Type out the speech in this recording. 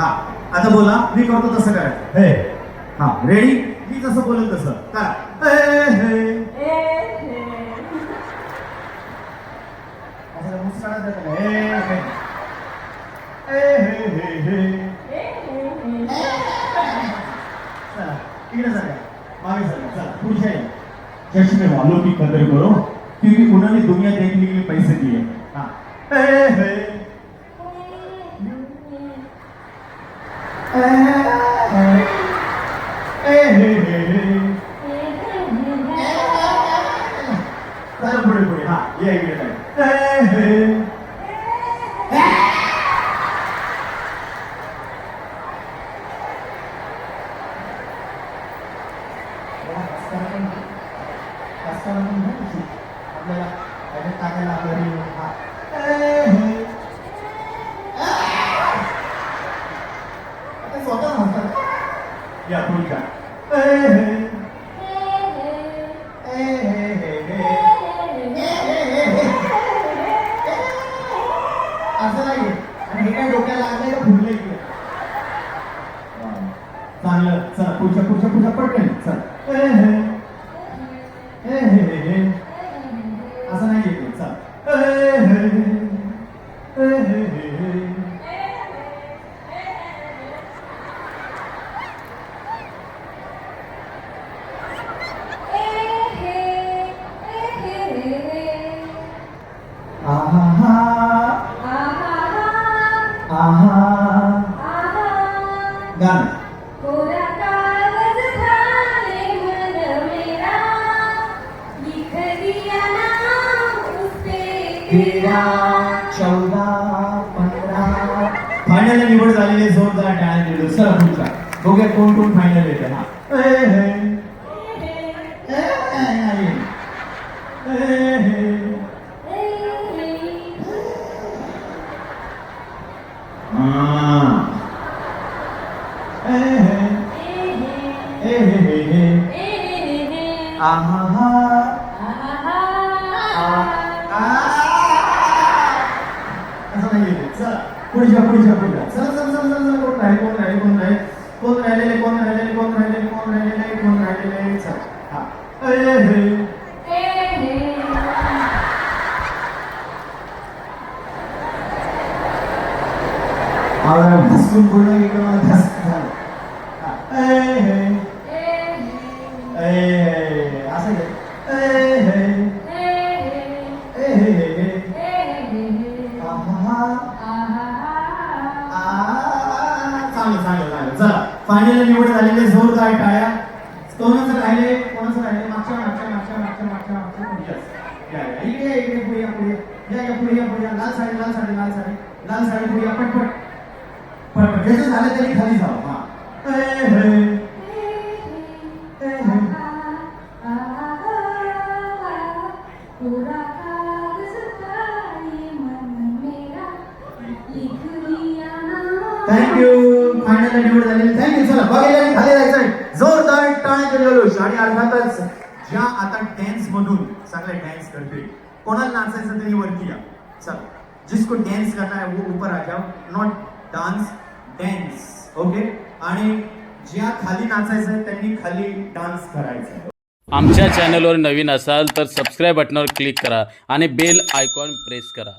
हा आता बोला मी करतो तसं करायचं हे हा रेडी मी जसं बोलेल तसं करा असं मुस्काळा देता का चला इकडे चला मागे चला चला पुढच्या चश्मे वालों की कदर करो क्योंकि उन्होंने दुनिया देखने के लिए पैसे दिए हाँ पुढे पुढे हाँ ये या पुढच्या असं नाही आणि हे काय डोक्याला लागलंय का फुगलंय की चांगलं चला पुढच्या पुढच्या पुढच्या पटकन चल असं नाही येते चल गाणं कोरा कागज झाले मन मेरा लिख दिया नाम उस पे तेरा 14 15 फायनल निवड झालेली जोरदार टाळ्या दिलो चला पुढचा बघूया कोण कोण फायनल येते हा पुढच्या पुढच्या पुढच्या चला चला चला चला कोण राहिले कोण राहिले कोण राहिले कोण राहिलेले कोण राहिलेले कोण राहिलेले कोण राहिलेले कोण राहिलेले चला हा भस्कून बोलणं गेलं मला धस्क झालं असं चला फायनल निवड झालेले जोरदार टाळ्या कोणाचं राहिले कोणाचं राहिले मागच्या मागच्या मागच्या मागच्या मागच्या मागच्या पुढच्या इकडे इकडे पुढे या पुढे या पुढे या पुढे लाल साडी लाल साडी लाल साडी लाल साडी पुढे या पटपट पटपट जसं झालं तरी खाली जाऊ हा कोरा कागज झाले मन मेरा लिख दिया नाम थँक्यू फायनल निवड झालेली थँक्यू चला बघायला खाली जायचंय जोरदार टाळ्या केलेलो आणि अर्थातच ज्या आता डॅन्स मधून चांगले डॅन्स करते कोणाला नाचायचं तरी वरती या चल जिसको डॅन्स करना है वो ऊपर आ जाओ नॉट डान्स डॅन्स ओके आणि ज्या खाली नाचायचं त्यांनी खाली डान्स करायचा आमच्या चॅनलवर नवीन असाल तर सबस्क्राईब बटनावर क्लिक करा आणि बेल आयकॉन प्रेस करा.